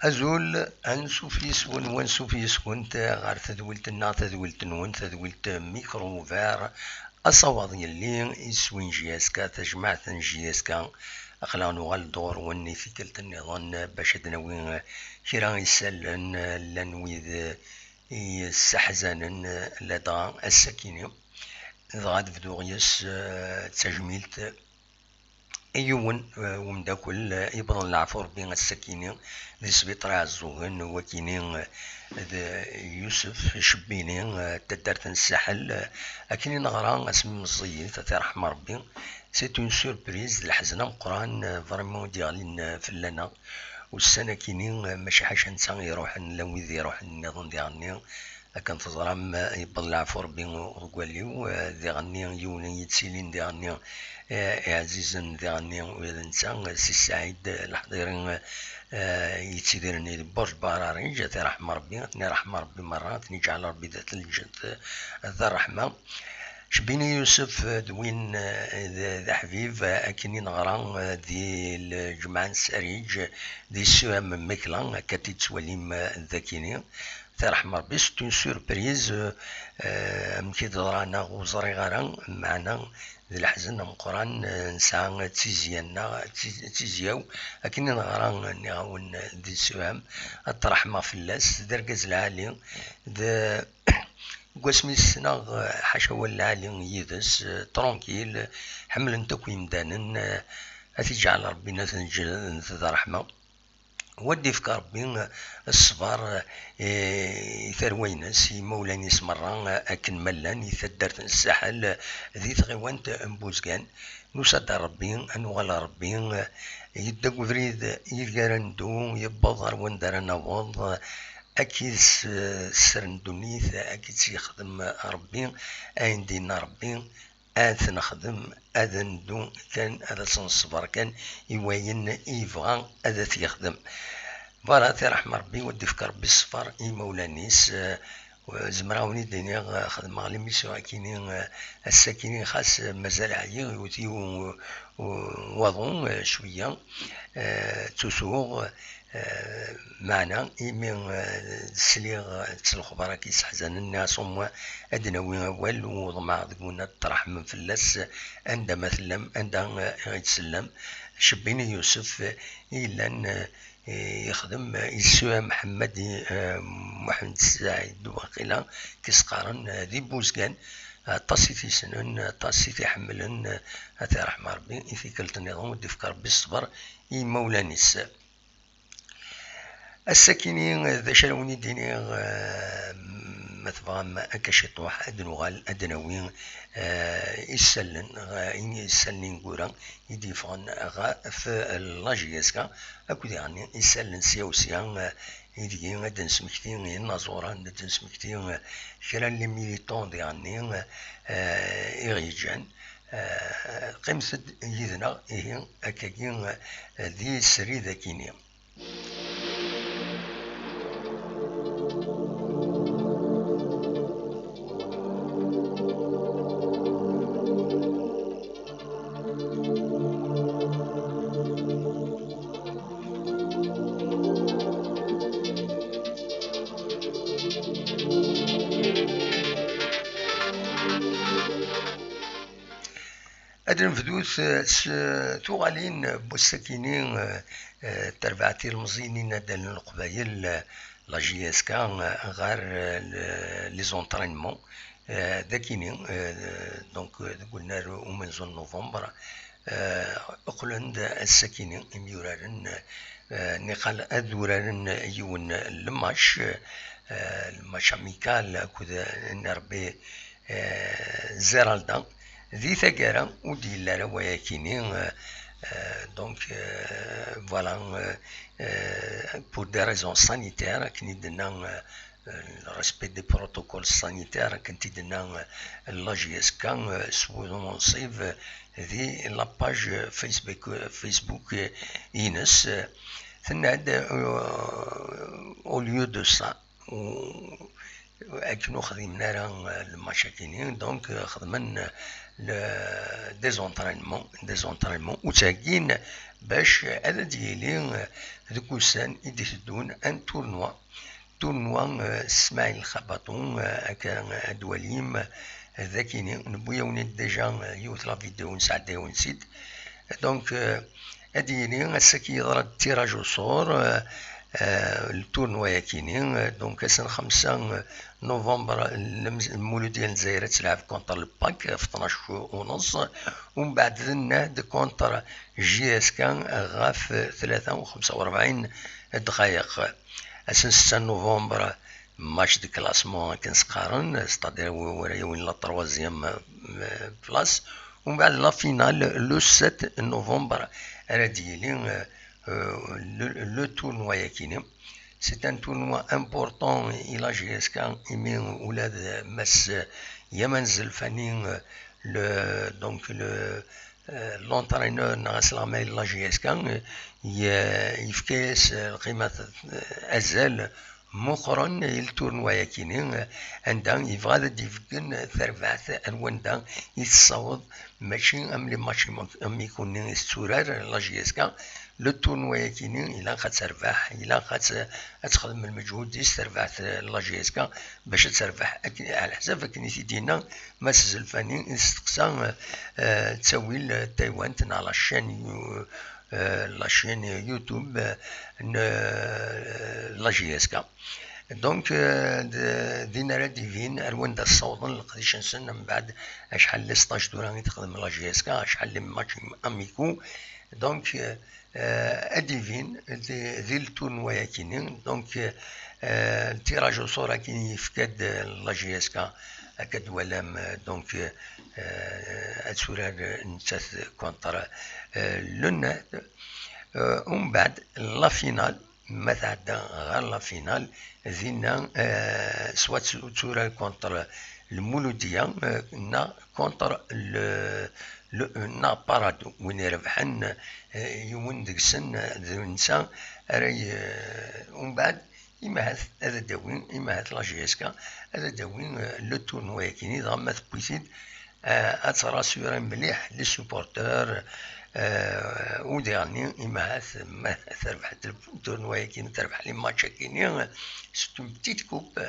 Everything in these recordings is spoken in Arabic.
أزول أنسوف يسكن وانسوف يسكن غار تدولتنا تدولتنون تدولت ميكرو فار أصوات يلي يسوين جياسكا تجمعت جياسكا أخلا نغال دور وني في كلت النظام باش دناوين كيرا يسالن لنويذ يستحزنن لدى السكينة غاد فدوغيس تجميلت أيون ومداكل يبضن العفور بين السكينة ذي سبيطرة عزوهن وكينين يوسف شبينين تدارت الساحل أكيني نغران اسمي مصيي تترحم ربي سيت اون سوربريز الحزنة مقران فريمون ديالين فلانا والسنة كينين ماشي حاجة نسان يروحن لويذ يروحن النظام ديالني كان تزرم يبضن العفور بين وقاليو ديالني يوني يتسيلين ديالني عزيزا ديالني وإذا نسان سي سعيد الحضيرين يتسيدرني برج براري جات رحمة ربي رحمة ربي مرات نجعل ربي ذات الجد ذا الرحمة شبيني يوسف دوين ذا حبيب أكني نغران دي الجمعة السريج دي سوام مكلان كاتي تسوليم ذاكيني رحمة ربي ستون سوربريز مكي درانا وزري غران معنا ذي الحزن مقران نسعى تيزياو أكني نغران نغاون ذي السوام الترحمة في اللاس درقز العالي ذا قسمي السنة حاشا والعالي يدس ترونكيل حمل تكوين دانن أتجعل ربنا تنجل ذا رحمة ودي في ربي الصبر ثروينس مولاني سمران أكن ملان يثدرت الساحل ذي ثغيوانت أمبوزكان نصد ربي أنوغل ربي يدق فريد يلقارندو يبضر وندر نوض أكيد سرندونيث أكيد سيخدم ربي أين دينا ربي آث نخدم أذا ندو كان هذا صنصبر كان يوين يبغى هذا يخدم فوالا رحمة ربي ودي فكر ربي الصفر مولانيس وزمراوني الدنيا خدم على ميسو كاينين الساكنين خاص مازال عيا يوتي وضون شويه تسوغ معنا من سليغ تسلخبرا كيسحزن الناس هم أدنوي أول وضمع ذقونا الطرح من فلاس عندما ثلم عندما يتسلم شبيني يوسف إلا يخدم يسوى محمد السعيد وقيلا كيسقارن ذي بوزكان طاسيتي سنن طاسيتي حملن هذا رحمة ربي في كلت النظام ودي فكر بالصبر مولانيس الساكنين ذا شلوني ديني مثلا أكشطوح أدنوغال أدنوين يسلن يسلن قورا يديفون غا في اللاجيسكا أكو يعني يسلن سياوسيا يدي غادن سمكتين النازورا غادن سمكتين كرا لي ميليتون ديالني إغيجان قمت يدنا إيه أكاكين ذي سري ذاكيني أدن فدوث ثوغالين بوسكينين تربعتي المزينين دال القبايل لا جي اس كا غار لي زونطرينمون داكينين دونك قلنا ومن زون نوفمبر أقلند السكينة ميورارن نقال أذورارن يون الماتش أميكال كذا نربي زيرالدا ذي ثقارا ودي لارا وياكيني donc voilà pour des raisons sanitaires كني دنا le respect des protocoles sanitaires كنتي دنا لاجيس كان سوون صيف ذي لاباج فيسبوك ينس ثناد au lieu de ça أكنو خدمنا راه المشاكلين دونك خدمنا ديزونطرينمون وتاكين باش هذا ديالي ذوك السان يديرون ان تورنوا اسماعيل الخباطون هكا دواليم ذاكيني نبويا ونيت ديجا يوث لا فيديو نسعدها ونسيت دونك هادي الساكي يضرب التيراج وصور التورنوا ياكيني دونك سنة 5 نوفمبر المولود ديال الجزائر تلعب كونتر الباك في 12:30 ومن بعد ذناد كونتر جي اس كان غاف 3:45 دقائق. اسن 6 نوفمبر ماتش دو كلاسمون كنسقارن ستادير ورايا وين لا تروازيام بلاص ومن بعد لا فينال لو 7 نوفمبر راه ديالي le tournoi ياكيني c'est un tournoi important il a GSK يمين ولاد مس يمن زلفاني donc l'entraîneur ناقص العمل لا GSK يفكيس القيمة أزال مقرن التورنوا ياكيني عندها يبغى ديفكن ثربعت الوندا يتصاوب ماشي ام لي ماتشي ام يكون يستورر لا GSK لو تورنوا ياكيني إلا خد تربح إلا خد تخدم المجهود ديس تربحت لا GSK باش تربح على حساب كني تيدينا ماس زلفاني استقسام تسوي تايوان على الشان لاشين يوتيوب لا GSK دونك دينا راه ديفين اروان دا الصوضن لقديش نسن من بعد شحال 16 دوره تخدم لا GSK شحال ماتش اميكو دونك اديفين ذي التورنوا ياكيني دونك التيراج وصورة كي يفكاد لا GSK اكاد ولام دونك اتسورار نتاث كونتر لنا ومن بعد لا فينال ما تعدى غير لا فينال ذينا سوات تسورار كونتر المولودية نا كونتر نا بارادو وين ربحن يوم ديك السن ذو نسا راي ومن بعد إما هذا داوين إما هذا لا GSK هذا داوين لو تورنوا ياكيني ضمت بويسيد أتراسيور مليح لي سوبورتور وديرني إما هذا ما تربحت التورنوا ياكيني تربح لي ماتش كيني سيت اون بتيت كوب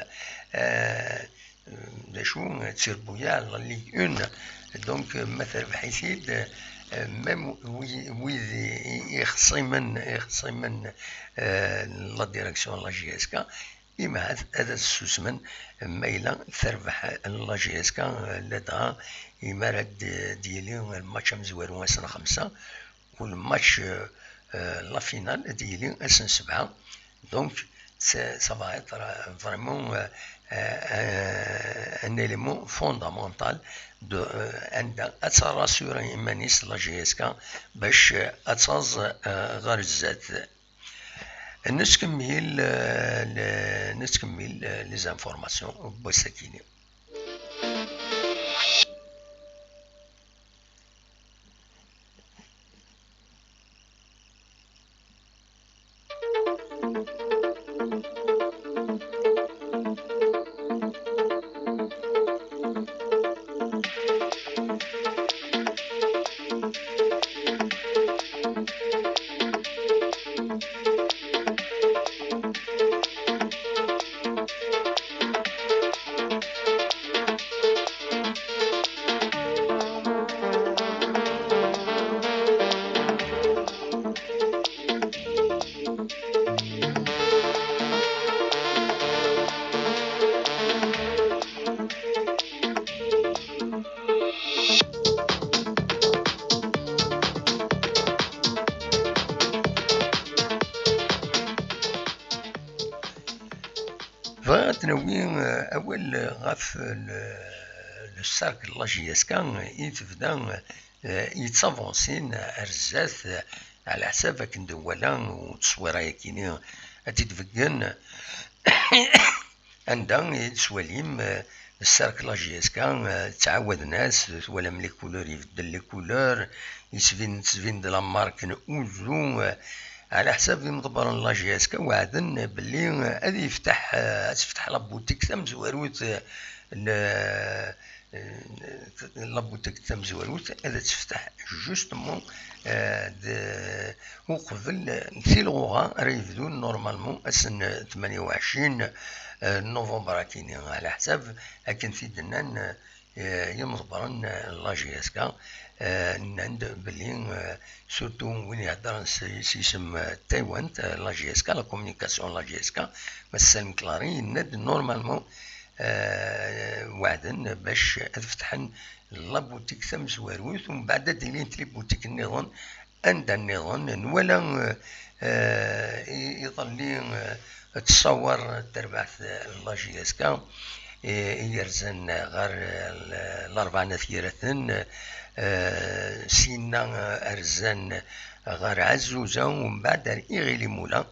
داشو تصير بويا لا ليغ اون دونك ما تربح يسيد ميم ويذ يخصمن لا ديريكسيون لا GSK إما هذا السوسمن مايلا تربح لا GSK لدها إما راد ديالي الماتش مزوار سنة 5 والماتش لا فينال ديالي سنة 7 دونك ça va être vraiment un élément fondamental de أتراسيوري إيمانيس لا GSK باش أتاز غير الزات نسكمل لي زانفورماسيون بوسكيني. فغتنوي أول غاف الساركل لاجياس كان يتبدا يتسافونسين أرزاث على حساب كن دولا وتصويرا يكيني أتيتفكن عندها يتسواليم الساركل لاجياس كان تعاود ناس ولا ملي كولور يبدل لي كولور تسفين د لا مارك اوزو على حساب مضبر لاجياس كوعدن باللي غادي تفتح لابوتيك تمزواروت لابوتيك تمزواروت هذا تفتح جوستمون وقبل ثيلغوغا راه يبدون نورمالمون السن 28 نوفمبر كاينين على حساب اكن في دنان يمضبرن لاجياسكا نند بلي سورتو وين يهضر سيسم تايوان لاجياسكا لا كومونيكاسيون لاجياسكا مسالم كلاري ند نورمالمون وعدن باش تفتحن لابوتيك تمزواروت ومن بعد ديلين تلي بوتيك النظام عند النظام ولا يظلي تصور تربعث لاجياسكا يرزن غير الأربعة ثيرثن سينا أرزن غير عزوزة ومن بعد إغيلي مولا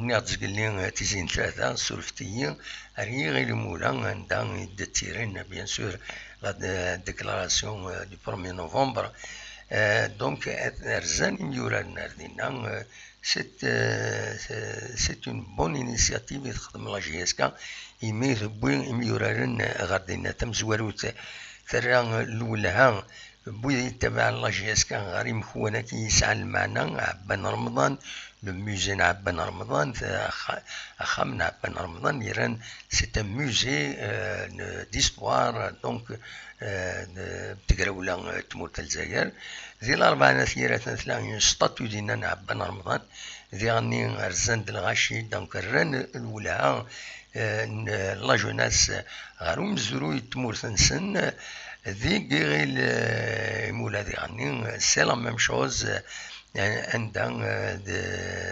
نيض قلنا تيزين ثلاثة سولفتيين إغيلي مولا عندها يدتيرين بيان سور لا ديكلاراسيون دو 1 نوفمبر دونك أرزن يورا ناردينا c'est une bonne initiative تخدم لاجياسكا يميث بوين يورارن غادينا تمزواروت ثرا الولها بوي يتبع لاجياسكا غاري مخوانا كي يسعى المعنى عبان رمضان لو موزي عبان رمضان خامن عبان رمضان يران سي ان موزي ديستوار دونك بتقراولا تموت الجزائر ذي الأربعة ثيرات ثلاثة ستاتيو دينا عبان رمضان ذي غني رزان الغاشي دونك الران الولها لا جوناس غارو مزرو يتمورث نسن ذي غير مولا ذي غني سي لا ميم شوز عندها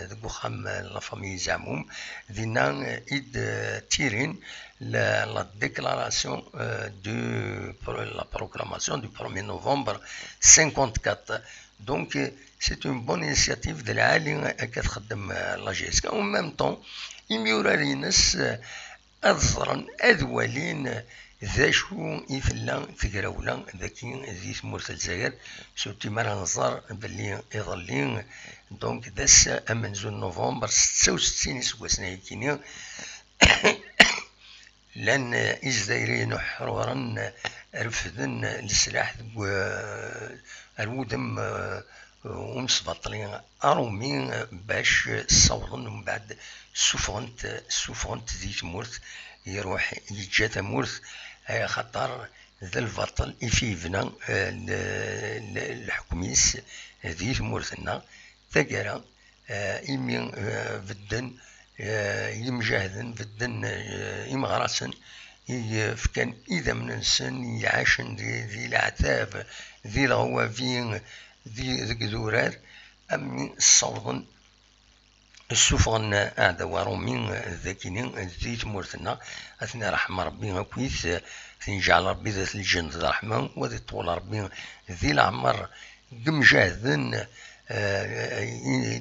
ذو خام لا فامي زعموم دينا إد تيرين la déclaration de la proclamation du 1er novembre 54. Donc c'est une bonne initiative de l'Ali qui تخدم لاجيسكا en même temps يميورا ناس أذرا أذولين ذا شو يفلا تقراولا ذاكي ذي تمورث الجزائر سوتي مرة نظر باللي يظلين دونك داس أمنزون نوفمبر 66 سواسنا يكيني لأن إزدايرين حرورا رفدن السلاح الودم ومسبطلين أرومين باش صوضن ومن بعد سوفونت ذي تمورث يروح يجا تمورث خطر ذا البطل يفيفنا الحكميس ذي تمورثنا ثقرا إمي بدن يمجاهدن بدن يمغرسن فكان إذا من السن يعاشن ذي العتاب ذي الغوافين ذي ذكذورات أمي الصوضن السفغن هذا ورومين ذاكينين ذي تمورثنا أثناء رحمة ربي كويس تنجعل ربي ذات الجنة الرحمة وذي طول ربي ذي العمر قمجاهدن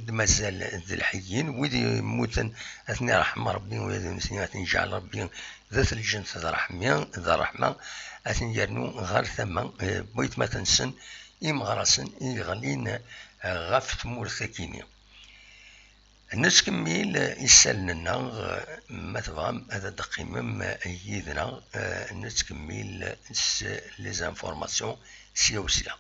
مازال ذي الحيين وذي موتن أثناء رحمة ربي وذي مسنين تنجعل ربي ذات الجنة الرحمة أثناء يرنو غير ثما بويت ما تنسن إمغرسن يغلين غاف تمورث كيني نسكمل يسالنا ما تبغى هذا دقيم يدنا نسكمل لي زانفورماسيون سياسية.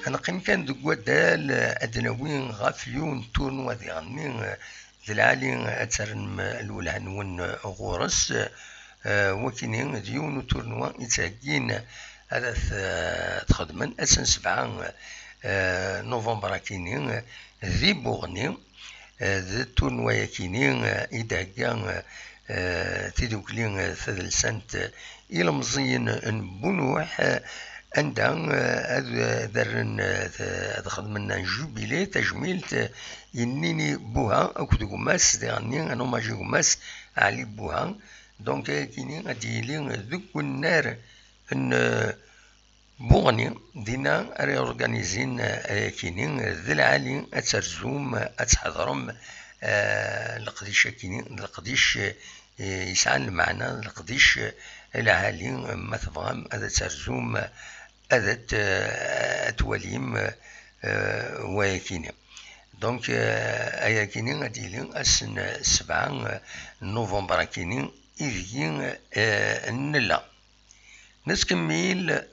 أنا قيم كان دوكوا دال أدناوين غافليون تورنوا ذي غني ذي العالي أترنم الولهن ون غورس وكينين ديون تورنوا يتهجين هذا تخدمن أسن 7 نوفمبر كينين ذي بوغني ذي تورنوا يكينين إدهجان تيدوكلين ثذل سنت إلى مزين نبونوح عندها درن خدمنا جوبيلي تجميل ينيني بوها أكد قماس ديغني أنا ماجي قماس علي بوها دونك كيني غادي يلي ذوك النار ان بوغني دينا ري اورغانيزين كيني ذي العالي اترزوم اتحضرم القديش كيني القديش يسعى المعنى القديش العالي ما تبغى هذا ترزوم هذا تواليم ويكيني دونك ايا كيني غادي لي اسن 7 نوفمبر كيني إذين نلا نسكمل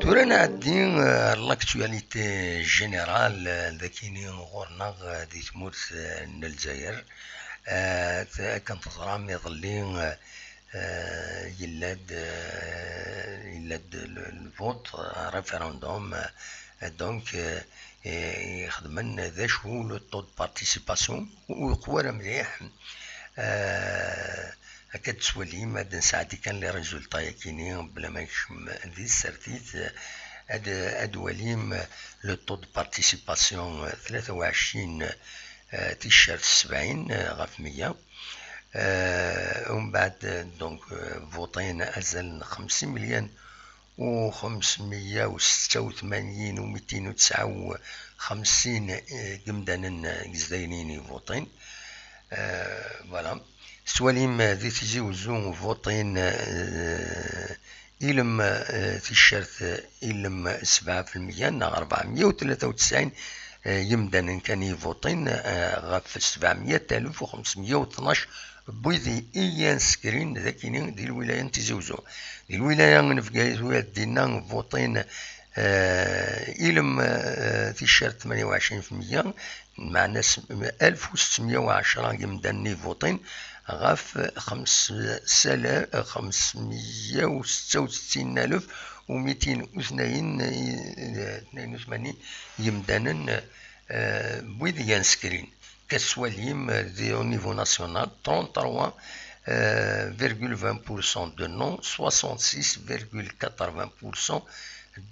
تورنا الدين لاكتواليتي جينيرال ذاكيني غورنا دي تموت الجزائر كانت تظرام يظلين يلاد الفوت ريفيروندوم دونك يخدمن ذا شو لو طو دو بارتيسيباسيون وقوى مليح هكا تسولي ماد نساعدي كان لي ريزولطا يكيني بلا ما يكشم ذي السرتيت هاد وليم لو طو دو بارتيسيباسيون 23 تيشيرت 70 غاف 100 ومن بعد دونك فوطين أزل 50 مليون و586 و259 قمدانا جزائريين فوطين فوالا سواليم ذي تيزيوزو فوطين إلم تيشيرت إلم 7% نا 493 يمدانا كان يفوطين غاف 700,512 بويدي إيان سكرين ذاكينين دي الولاية نتيزوزو دي الولاية نفقايزو دينا فوطين إلم تيشيرت 28% معنا 1610 يمداني فوطين غاف 566,282 يمدانا بويدي ينسكرين كسواليم دي au niveau national 33,20% de non 66,80%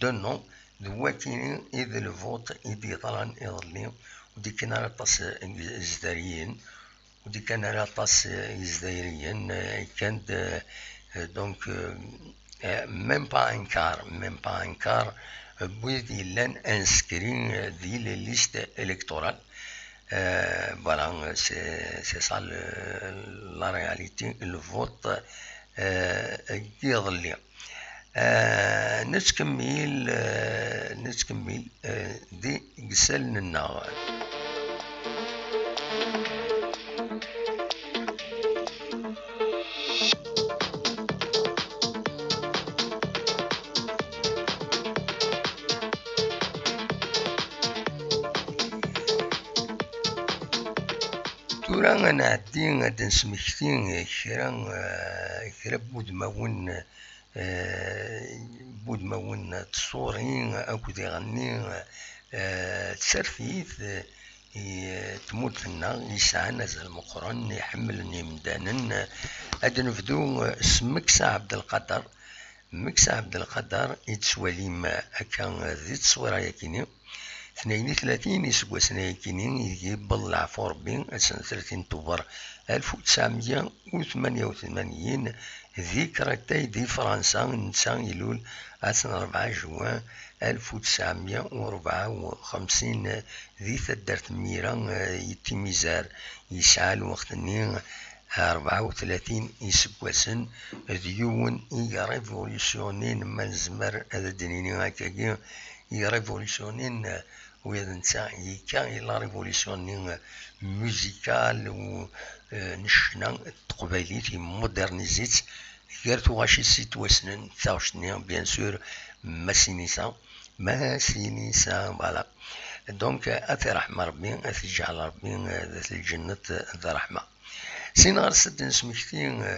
de non دواكين إذا الفوت إذا طلعن إضلي ودي كان على طاس جزائريين ودي كان على طاس جزائريين كانت دونك ميم با انكار بويدي لان انسكرين دي ليست الكتورال voilà c'est ça la réalité le vote يظل نتكمل دي قسلنا النار تورا نعدي غادا نسمكتي كرا بودماون تصورين أكو يغني تسرفيث تموت لنا يسعى نزل مقرن يحملني مدانا هذا نفدو مكسا عبد القادر يتسوالي ما هكا ذي تصويره يكيني 32 يسقوسنا يكيني يجيب العفو ربي سنة 30 طوبر 1988 ذكرى دي فرنسا نتا يلول 4 جوان 1954 ذي تدرت ميرا يتميزار يسعى الوقت-ني 34 يسكواسن ديون ريفوليسيونين ما نزمر هذا دنيني هكاكي ريفوليسيونين ويا نتا يكا إلا ريفوليسيونين موزيكال و نشنا تقبايليت مودرنيزيت غيرتو غاشي سيت واسنن تاوشني بيان سور ما سينيسا فوالا. دونك اثي رحمة ربي اثي جعل ربي ذات الجنة ذا رحمة. سين غير سد نسمكتي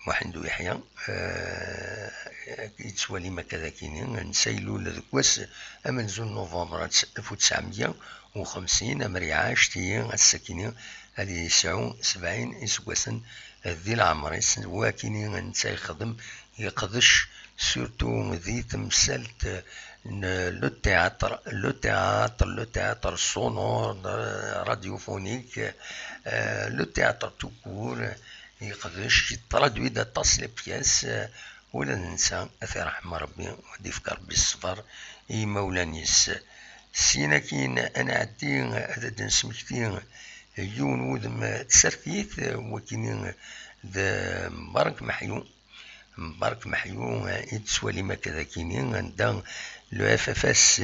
محندو يحيى يتسوالي ما كذا كينين نسايلو لذكواس امنزول نوفمبر 1950 امري عاش تيين السكينين هذه يسعو 70 اسكواسن ذي العمر واكينين نتا يخدم يقدش سورتو ذي تمثالت لو تياتر سونور راديوفونيك لو تياتر توكور يقدرش يترادوي دا طاس لي بياس ولا ننسى اثي رحمة ربي ودي في ربي الصفر اي مولانيس سينا كاين انا عدي هذا نسمكتي يون ودم تسركيت وكاين ذا مبارك محيو يتسوالي ما كذا كاينين عندها لو اف اف اس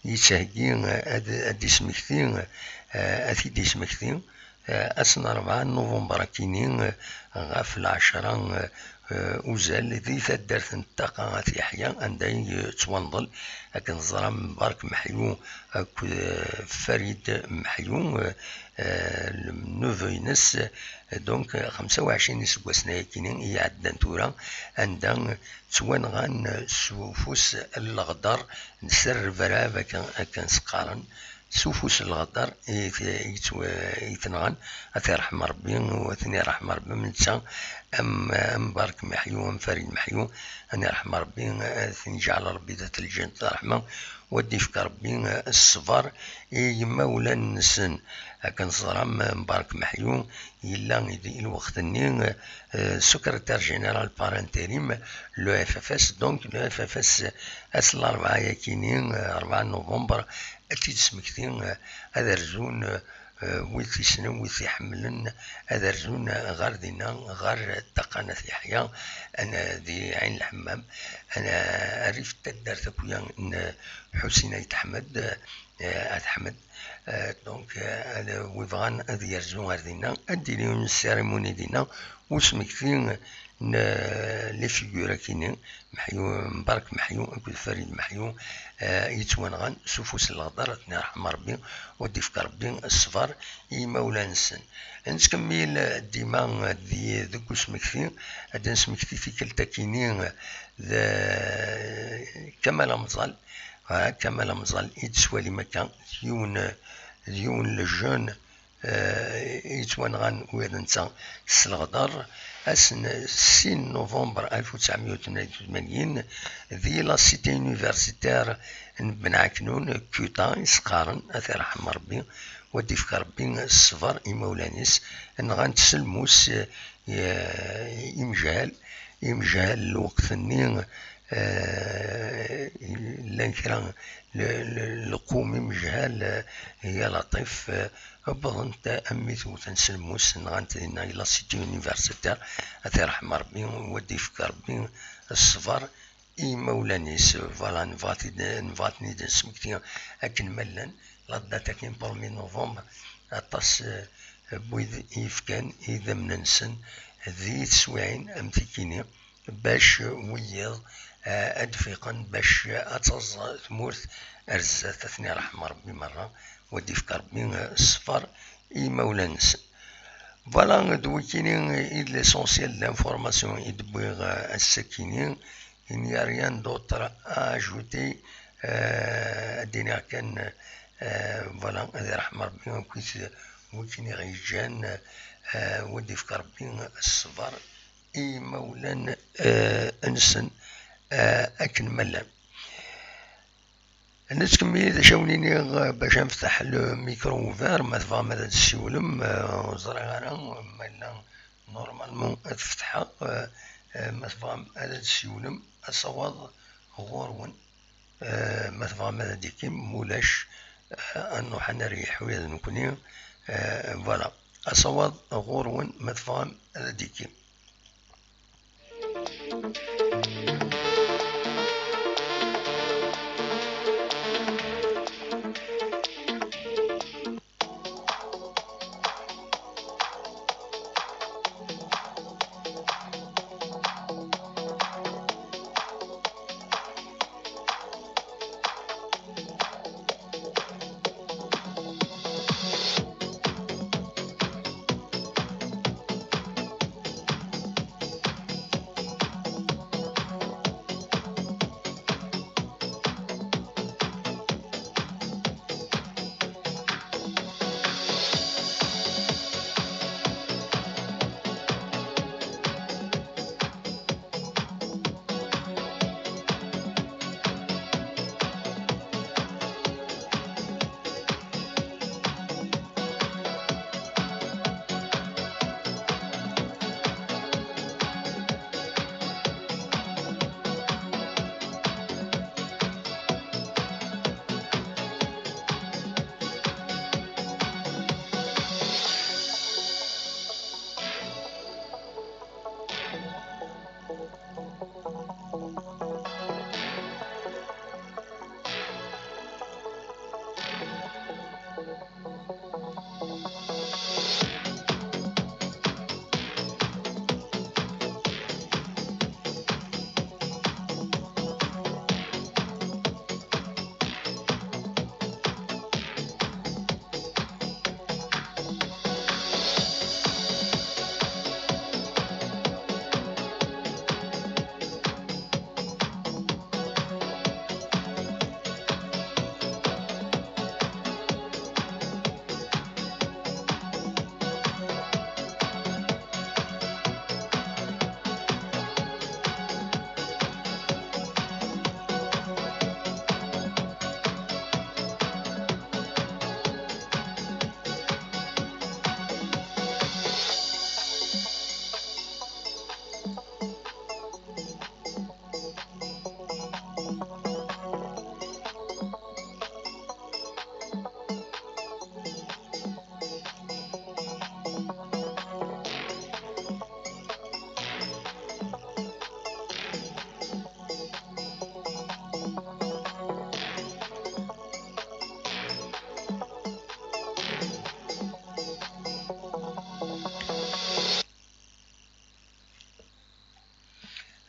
يتهكي هاد سمكتي اثي دي سمكتي اسنا 4 نوفمبر كاينين غاف 10 وزال ذي ثدرت الطاقة في يحيى عندها توانضل لكن زرا مبارك محيو فريد محيو نوفينس دونك 25 سكواسنا كاينين هي عندنا تورا عندها توانغان سوفوس الغدر نسر فرا كان سقارن سوفوس الغدر يتنغن اثي رحمة ربي وثني رحمة ربي من تا مبارك محيو فريد محيو اني رحمة ربي ثني جعل ربي ذات الجنة رحمة ودي فك ربي الصفر مولا نسن كان صرام مبارك محيو إلا الوقت-ني سكرتير جينيرال بارانتيريم لو اف اف اس. دونك لو اف اف اس اصل 4 كاينين 4 نوفمبر تيتسمكتي هذا رزون ويثي سنو ويثي حملن هذا رزون غار دينا غار التقانة يحيى انا ذي عين الحمام انا عرفت تدارت اكويا حسين يتحمد أحمد. دونك ويبغان هذا يرزو غار دينا ادي ليهم السيريموني دينا وسمكتي لي فيغورا كاينين محيو مبارك محيو اكل فريد محيو يتوانغان سوفوس الغدر ثني رحمة ربي ودي فك ربي الصفر مولا نسن. نتكمل ديما دي ذوك سمكتي هذا نسمكتي في كلتا كاينين كمال مزال يتسوالي مكان ديون لجون يتوانغان ويا نتا الغدر أسن 6 نوفمبر 1988 ذي لا سيتي يونيفرسيتير بن عكنون كوتا يسقارن اثي رحمة ربي ودي فك ربي الصفر مولانيس ان غنتسلموس يمجال الوقت-ني لان كرا القومي مجهال هي لطيف بغنت اميت وتنسلموس نغانت دينا لا سيتي يونيفرسيتير اثي رحمة ربي ودي فك ربي الصفر مولانيس. فوالا نفاتني سمكتي اكن ملان لا داتا كاين 1 نوفمبر اطاس بويد يفكان اذا مننسن ذي تسويعين امتكيني باش ويض ادفقن باش اتز ثمورت ارزات ثني رحمة ربي مرة ودي فك ربي الصفر مولانس. فوالا دوكيني ليسونسيال لانفورماسيون يدبوغ السكينين il n'y a rien d'autre à ajouter دينا كان فوالا هذا رحمة ربي وكيني غيجان ودي فك ربي الصبر مولا انسن اكن ملان. نتكمل شاونيني باش نفتح الميكرو فار ما تفهم هذا السيولم زرا غانا مالا نورمالمون تفتحها ما تفهم هذا السيولم الصواد غورون ما تفهم هذا ديكيم مولاش انو حنا نريحو هذا نكوني فوالا الصواد غورون ما تفهم هذا ديكيم.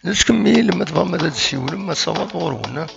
نسكمل لما تفهم هذا السيول لما صوت غورنا.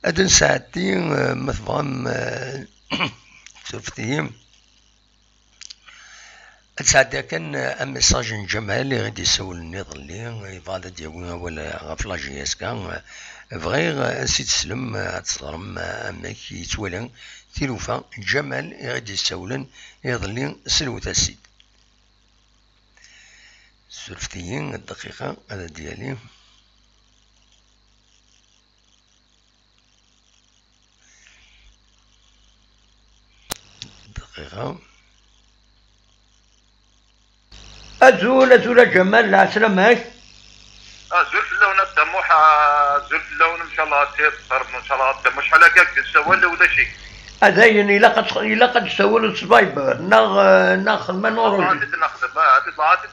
هاد ساعتي ما تفهم شفتيهم هاد ساعتي كان ميساج نجمع اللي غادي يسولني ظلي يبغى ديالو ولا غاف لاجياس كان بغي نسيت تسلم تصرم اماك يتولى تيلوفا جمال غادي يسولن يظلي سلوت السيد سلفتيين الدقيقة هذا ديالي. دقيقة. أزول جمال العسلامة. زول في اللون الدموح، زول في اللون ان شاء الله تيطر ان شاء الله الدموح شحال هكاك تسوى ولا شي. أذاين إلا قد تسوي السبايبر ناخذ ما نورج. عادي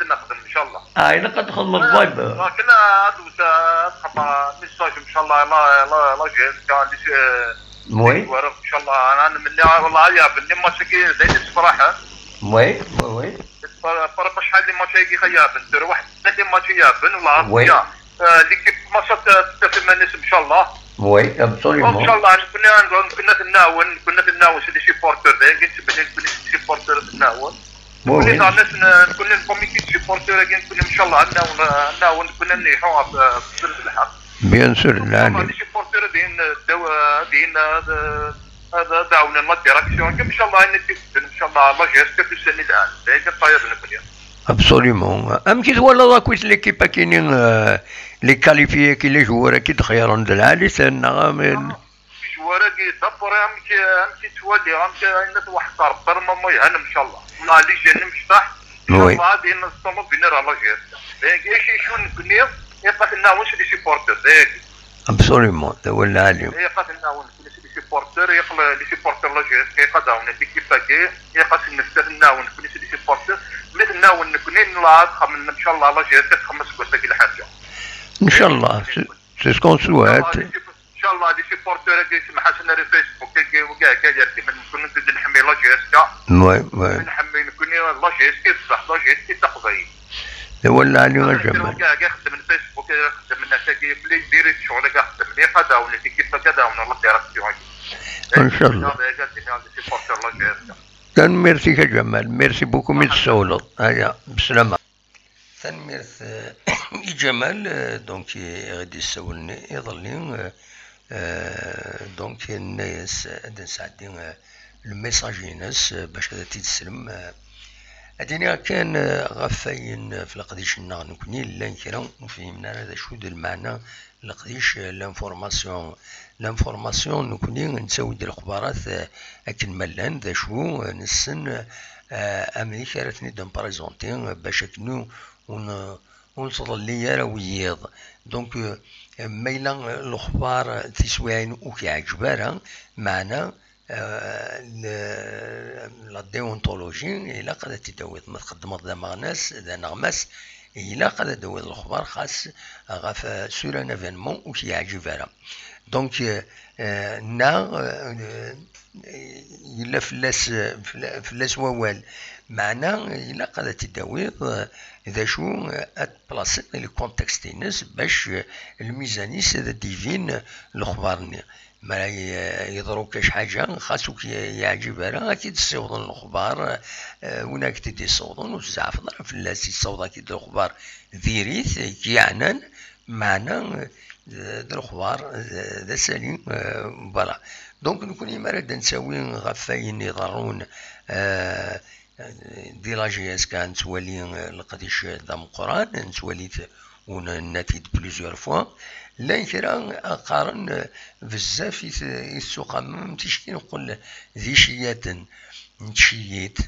نخدم ان شاء الله. إلا قد تخدم السبايبر. لكن تخبى ميساج ان شاء الله لا جهاز كان وي. ان شاء الله انا مني والله يا بني ما شكي زين الصراحه. وي. فرق شحال اللي ما شي خيابن دير واحد اللي ما شي يابن والله وي. اللي كيف ما صات تتفق الناس ان شاء الله. وي ابسوليومون. ان شاء الله كنا تناول شي بورتور قلت بلي نكون شي بورتور تناول. كنا الناس نكون الكوميتي شي بورتور كنا ان شاء الله ناول كنا نيحوا في الحق. بيان سور لا. شي بورتور دين هذا دعونا الله ديراكسيون ان شاء الله ان شاء الله الله جيرك تسني الان هيك طاير نكون. ابسوليومون. ام كي ولا كويس ليكيبا كاينين لي كاليفيي كي لي جوار كي تخيرون د العالي سنا من جوار كي دبر ام كي تولي الناس واحد ربر ما يهنم ان شاء الله ما اللي جا نمشطح ان شاء الله غادي نصطلب بينر الله جيرك هيك شي شو نكون يبقى لنا واش لي سيبورتر هيك. ابسوليومون هذا هو العالي. يبقى لنا سيبورتر يقل لي سيبورتر لا جيرس كيقداو ليكيب باكي يقاس نفسه ناون كل لي سيبورتر مثل ناون نكون نلعب خمن ان شاء الله لا جيرس تخمس كوسه كل حاجه ان شاء الله سي سكون سوات ان شاء الله لي سيبورتر كي يسمح لنا في فيسبوك كاع كاع كيما نكون نزيد نحمي لا جيرس وي نحمي نكون لا جيرس كي صح لا جيرس كي تقضي هذا هو العالي والجمال. كاع يخدم الفيسبوك يخدم الناس كي بلي ديري الشغل كاع يخدم لي قداو لي كيف كداو الله ديراكسيون ان شاء الله. كان ميرسي كجمال ميرسي بوكو من السولط. هيا بسلامة. ثان ميرث جمال دونك غادي يسولني يظلين دونك الناس هاد نساعدين الميساجي ناس باش هذا تيتسلم اديني كان غفاين في القديش نكوني لا كرا وفهمنا هذا شو المعنى القديش لانفورماسيون نكوني نساوي ديال الاخبارات اكن ملان ذا شو نسن امريكا راتني دون بريزونتي باش كنو ونصل ليا راه وياض دونك ميلا الاخبار تسوين وكيعجبها معنا لا ديونتولوجي الا قد تداوي ما تقدم ذا ناس ذا نغمس الا قد تداوي الاخبار خاص غاف سور ان ايفينمون وكيعجبها دونك نا الا فلاس ووال معنا الا قد تداوي ذا شو اتبلاصي لي كونتكست ناس باش الميزانيس هذا ديفين الاخبارني ما يضروكش حاجة خاصك يعجبها أكيد تصوضن الأخبار هناك تدي صوضن وزعف ضرب في الناس يصوض أكيد الأخبار ذيريث كيعنان معنا الأخبار ذا سليم برا دونك نكون مراد نساوي غفاين يضرون دي لاجياس كان تولي القديش ذا قران نتولي وناتيد بليزيور فوا لا كرا قارن بزاف يسوق تيشكي نقول ذي شيات نتشيت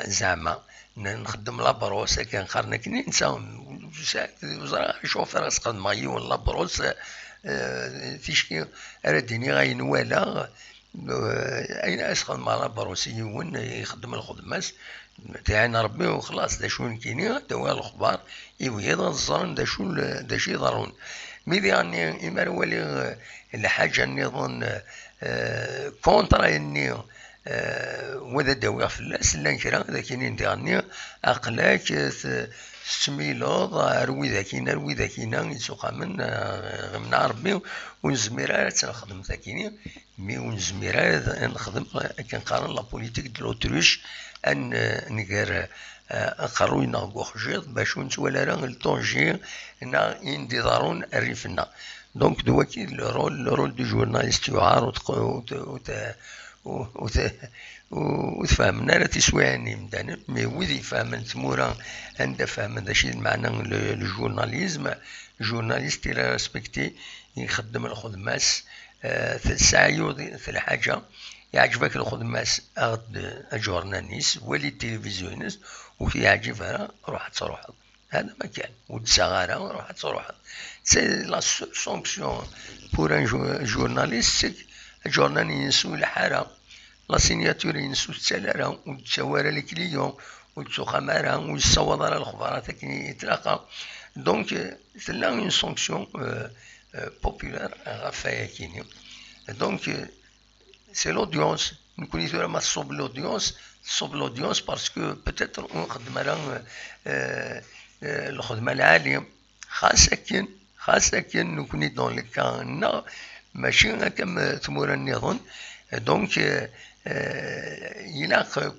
زعما نخدم لابروس كان قارن كني نسى شوف راس قد مايو لابروس تيشكي رديني غاين ولا اين اسخن مع لابروس يون يخدم الخدمات تاعنا ربي وخلاص دا شو كاينين دوا الاخبار يويض الظن دا شي يضرون ميدي يعني إما ولي الحاجة نظن كونترا إني وذا داوي في الناس لا كرا ذاكين ديالني أقلاك سميلوض روي ذاكينا يسوق من ربي ونزميرا تنخدم ذاكيني مي ونزميرا نخدم كنقارن لا بوليتيك دو لوتروش أن نقار قروي نغوخ جيض باش نتوالى راه الطونجي نا يندي ضارون الريفنا دونك دواكي الرول دو جورناليست يعار وتفهمنا لا تسويعني مدانا مي وذي فهم تمورا عند فهم هذا الشيء معنى الجورناليزم. جورناليست الى ريسبكتي يخدم الخدماس السعي في الحاجه يعجبك الخدماس اخذ جورناليست ولي التلفزيونيست وفي يعجبها روح تروح هذا ما كان وتسغارة روح تروح. سي لا سونكسيون بور ان جورناليست جورناليست الحاره لا سيناتور ينسو السلالة وتسوار لي كليون وتسو خمارة ويصوض على الخبرات كي يتلاقى. دونك ثلا اون سونكسيون بوبولار غافايا كيني. دونك سي لودونس نكوني ثورا ما تصوب لودونس باسكو بوتيتر نخدم على الخدمة العالية خاصة كان نكوني دون الكان ماشي هكا ثمورا النظام. دونك يلاق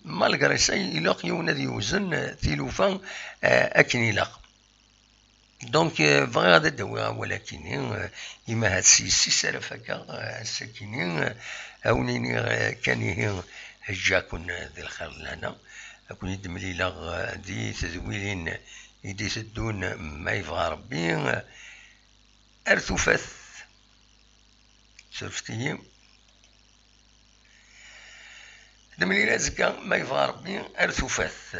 مالغري سا يلاق يوناد يوزن تيلوفان اكن يلاق. دونك بغي غادا داويها ولكن يما هاد سي سالف هكا الساكنين اونيني كان هي هجاكن ذي الخير لهنا اكون يدمليلا دي تذويلين يدي تدون ما يبغى ربي ارثوفاث شفتي دمليلا زكا ما يبغى ربي ارثوفاث